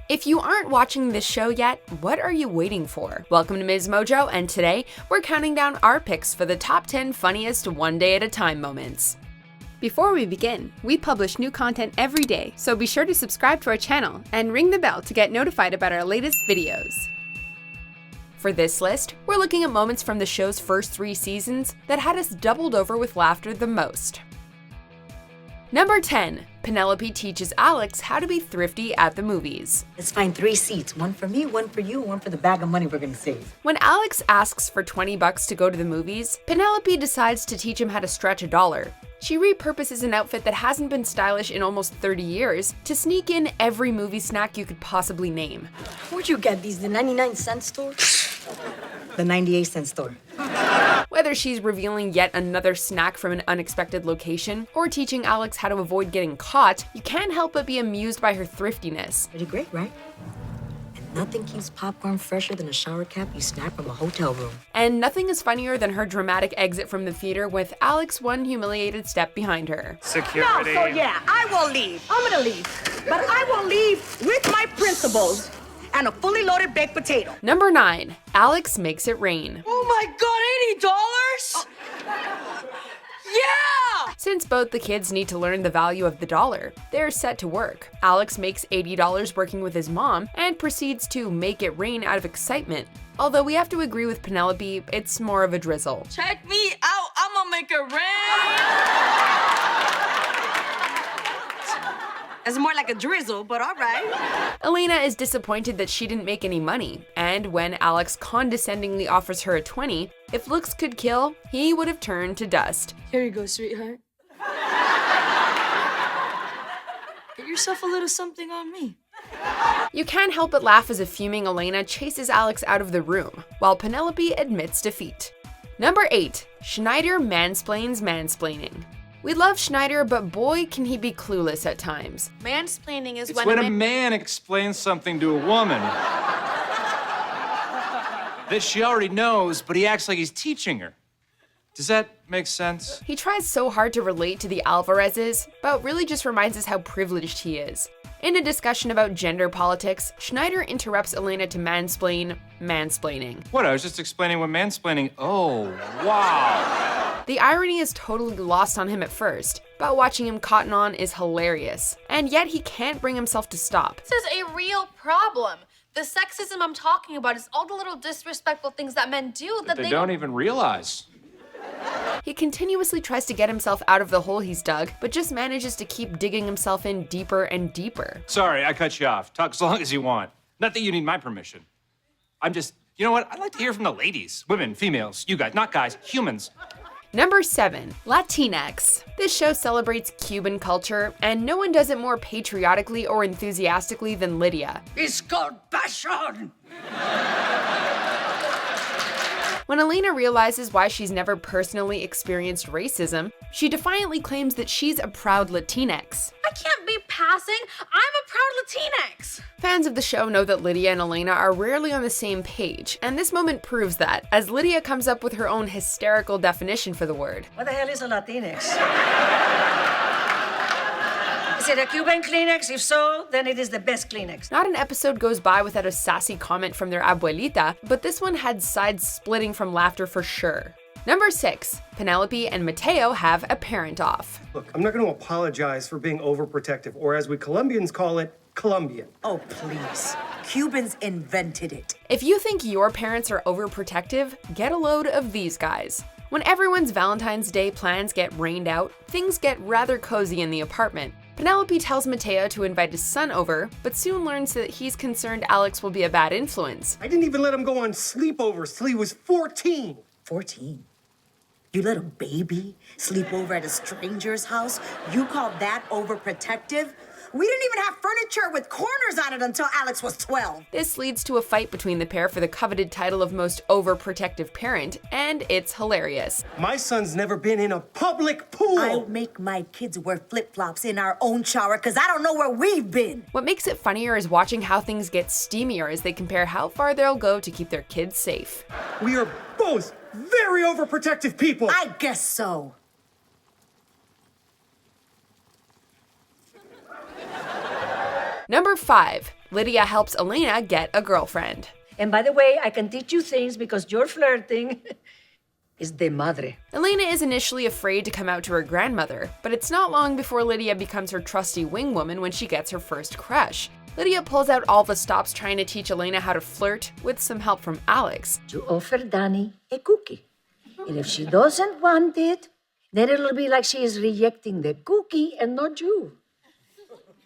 If you aren't watching this show yet, what are you waiting for? Welcome to MsMojo, and today we're counting down our picks for the top 10 funniest one day at a time moments. Before we begin, we publish new content every day, so be sure to subscribe to our channel and ring the bell to get notified about our latest videos. For this list, we're looking at moments from the show's first 3 seasons that had us doubled over with laughter the most. Number 10. Penelope teaches Alex how to be thrifty at the movies. Let's find 3 seats. One for me, one for you, one for the bag of money we're gonna save. When Alex asks for $20 to go to the movies, Penelope decides to teach him how to stretch $1. She repurposes an outfit that hasn't been stylish in almost 30 years to sneak in every movie snack you could possibly name. Where'd you get these? The 99-cent store? The 98-cent store. Whether she's revealing yet another snack from an unexpected location or teaching Alex how to avoid getting caught, you can't help but be amused by her thriftiness. Pretty great, right? And nothing keeps popcorn fresher than a shower cap you snap from a hotel room. And nothing is funnier than her dramatic exit from the theater with Alex one humiliated step behind her. Security. No, so yeah, I will leave. I'm gonna leave. But I will leave with my principles and a fully loaded baked potato. Number 9. Alex makes it rain. Oh my God, $80? Yeah! Since both the kids need to learn the value of the dollar, they're set to work. Alex makes $80 working with his mom and proceeds to make it rain out of excitement. Although we have to agree with Penelope, it's more of a drizzle. Check me out, I'm gonna make it rain. It's more like a drizzle, but all right. Elena is disappointed that she didn't make any money, and when Alex condescendingly offers her a 20, if looks could kill, he would have turned to dust. Here you go, sweetheart. Get yourself a little something on me. You can't help but laugh as a fuming Elena chases Alex out of the room, while Penelope admits defeat. Number 8. Schneider mansplains mansplaining. We love Schneider, but boy can he be clueless at times. Mansplaining is It's when a man explains something to a woman that she already knows, but he acts like he's teaching her. Does that make sense? He tries so hard to relate to the Alvarezes, but really just reminds us how privileged he is. In a discussion about gender politics, Schneider interrupts Elena to mansplain mansplaining. What, I was just explaining what mansplaining. Oh, wow. The irony is totally lost on him at first, but watching him cotton on is hilarious. And yet he can't bring himself to stop. This is a real problem. The sexism I'm talking about is all the little disrespectful things that men do that They don't even realize. He continuously tries to get himself out of the hole he's dug, but just manages to keep digging himself in deeper and deeper. Sorry, I cut you off. Talk as long as you want. Not that you need my permission. I'm just, you know what? I'd like to hear from the ladies. Women, females, you guys, not guys, humans. Number 7. Latinx. This show celebrates Cuban culture, and no one does it more patriotically or enthusiastically than Lydia. It's called passion. When Elena realizes why she's never personally experienced racism, she defiantly claims that she's a proud Latinx. I can't be passing. I'm a proud Latinx. Fans of the show know that Lydia and Elena are rarely on the same page, and this moment proves that, as Lydia comes up with her own hysterical definition for the word. What the hell is a Latinx? Is it a Cuban Kleenex? If so, then it is the best Kleenex. Not an episode goes by without a sassy comment from their abuelita, but this one had sides splitting from laughter for sure. Number 6. Penelope and Mateo have a parent off. Look, I'm not going to apologize for being overprotective, or as we Colombians call it, Colombian. Oh, please. Cubans invented it. If you think your parents are overprotective, get a load of these guys. When everyone's Valentine's Day plans get rained out, things get rather cozy in the apartment. Penelope tells Mateo to invite his son over, but soon learns that he's concerned Alex will be a bad influence. I didn't even let him go on sleepovers till he was 14. 14? You let a baby sleep over at a stranger's house? You call that overprotective? We didn't even have furniture with corners on it until Alex was 12. This leads to a fight between the pair for the coveted title of most overprotective parent, and it's hilarious. My son's never been in a public pool. I make my kids wear flip-flops in our own shower because I don't know where we've been. What makes it funnier is watching how things get steamier as they compare how far they'll go to keep their kids safe. We are both very overprotective people. I guess so. Number 5. Lydia helps Elena get a girlfriend. And by the way, I can teach you things because you're flirting. Is de madre. Elena is initially afraid to come out to her grandmother, but it's not long before Lydia becomes her trusty wing woman when she gets her first crush. Lydia pulls out all the stops trying to teach Elena how to flirt, with some help from Alex. You offer Danny a cookie. And if she doesn't want it, then it'll be like she is rejecting the cookie and not you.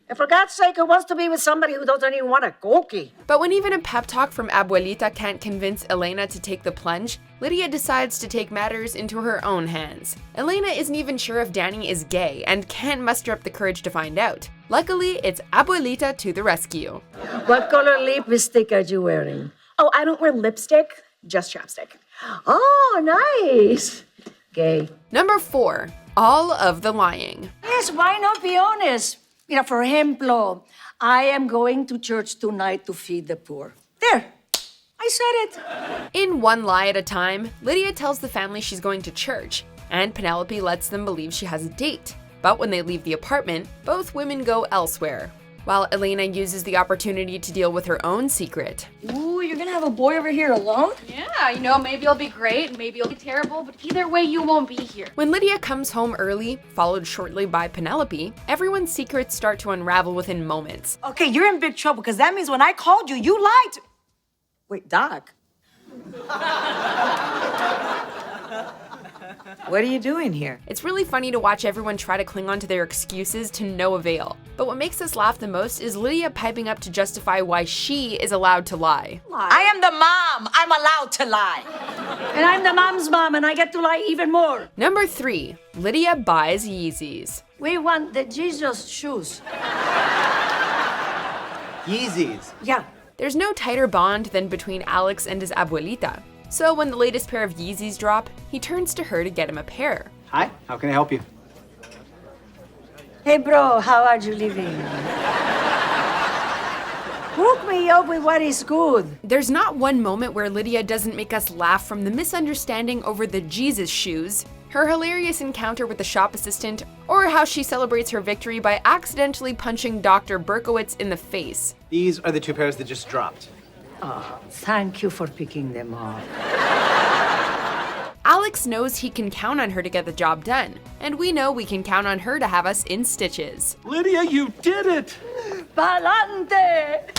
And for God's sake, who wants to be with somebody who doesn't even want a cookie? But when even a pep talk from Abuelita can't convince Elena to take the plunge, Lydia decides to take matters into her own hands. Elena isn't even sure if Danny is gay and can't muster up the courage to find out. Luckily, it's Abuelita to the rescue. What color lipstick are you wearing? Oh, I don't wear lipstick, just chapstick. Oh, nice. Gay. Number 4. All of the lying. Yes, why not be honest? Mira, for ejemplo, I am going to church tonight to feed the poor. There, I said it. In one lie at a time, Lydia tells the family she's going to church, and Penelope lets them believe she has a date. But when they leave the apartment, both women go elsewhere, while Elena uses the opportunity to deal with her own secret. Ooh, you're gonna have a boy over here alone? Yeah, maybe it'll be great, maybe it'll be terrible, but either way, you won't be here. When Lydia comes home early, followed shortly by Penelope, everyone's secrets start to unravel within moments. Okay, you're in big trouble because that means when I called you, you lied. Wait, Doc. What are you doing here? It's really funny to watch everyone try to cling on to their excuses to no avail. But what makes us laugh the most is Lydia piping up to justify why she is allowed to lie. I am the mom. I'm allowed to lie. And I'm the mom's mom, and I get to lie even more. Number 3. Lydia buys Yeezys. We want the Jesus shoes. Yeezys. Yeah. There's no tighter bond than between Alex and his abuelita. So when the latest pair of Yeezys drop, he turns to her to get him a pair. Hi, how can I help you? Hey, bro, how are you living? Hook me up with what is good. There's not one moment where Lydia doesn't make us laugh, from the misunderstanding over the Jesus shoes, her hilarious encounter with the shop assistant, or how she celebrates her victory by accidentally punching Dr. Berkowitz in the face. These are the 2 pairs that just dropped. Oh, thank you for picking them up. Alex knows he can count on her to get the job done, and we know we can count on her to have us in stitches. Lydia, you did it! Pa'lante!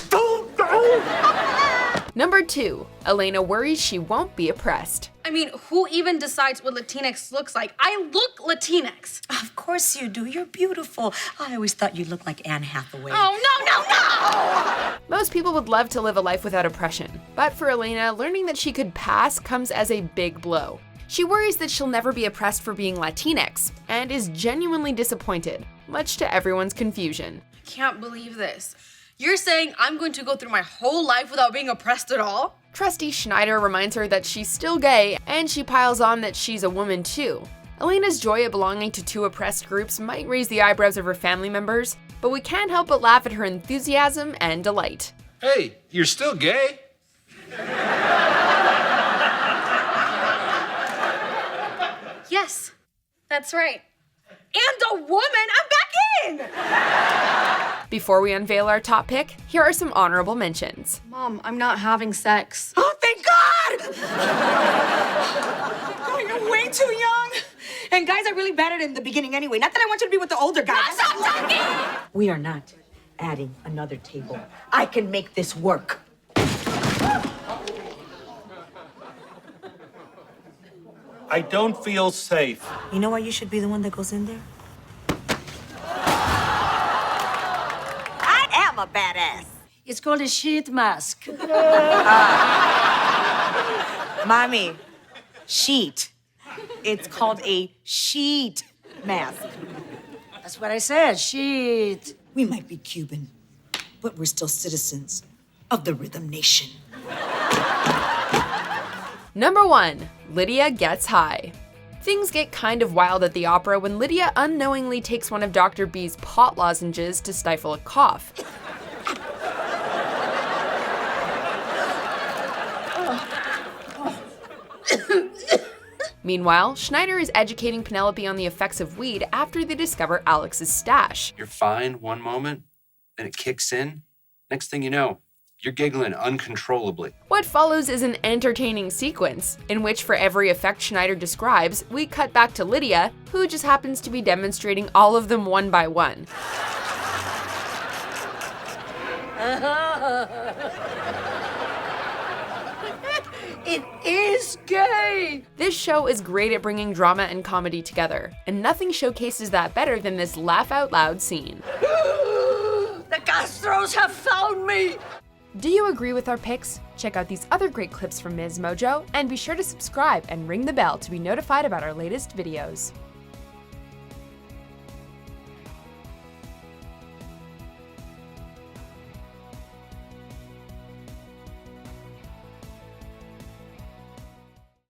Number 2. Elena worries she won't be oppressed. I mean, who even decides what Latinx looks like? I look Latinx. Of course you do. You're beautiful. I always thought you looked like Anne Hathaway. Oh, no! Most people would love to live a life without oppression, but for Elena, learning that she could pass comes as a big blow. She worries that she'll never be oppressed for being Latinx, and is genuinely disappointed, much to everyone's confusion. I can't believe this. You're saying I'm going to go through my whole life without being oppressed at all? Trusty Schneider reminds her that she's still gay, and she piles on that she's a woman too. Elena's joy at belonging to 2 oppressed groups might raise the eyebrows of her family members, but we can't help but laugh at her enthusiasm and delight. Hey, you're still gay? Yes, that's right. And a woman, I'm back in! Before we unveil our top pick, here are some honorable mentions. Mom, I'm not having sex. Oh, thank God! Oh, you're way too young. And guys are really bad at it in the beginning anyway. Not that I want you to be with the older guys. Stop talking! We are not adding another table. I can make this work. I don't feel safe. You know why you should be the one that goes in there? I am a badass. It's called a sheet mask. Mommy, sheet. It's called a sheet mask. That's what I said, sheet. We might be Cuban, but we're still citizens of the Rhythm Nation. Number 1. Lydia gets high. Things get kind of wild at the opera when Lydia unknowingly takes one of Dr. B's pot lozenges to stifle a cough. Meanwhile, Schneider is educating Penelope on the effects of weed after they discover Alex's stash. You're fine one moment, then it kicks in, Next thing you know, you're giggling uncontrollably. What follows is an entertaining sequence, in which for every effect Schneider describes, we cut back to Lydia, who just happens to be demonstrating all of them one by one. It is gay! This show is great at bringing drama and comedy together, and nothing showcases that better than this laugh-out-loud scene. The Castros have found me! Do you agree with our picks? Check out these other great clips from MsMojo, and be sure to subscribe and ring the bell to be notified about our latest videos.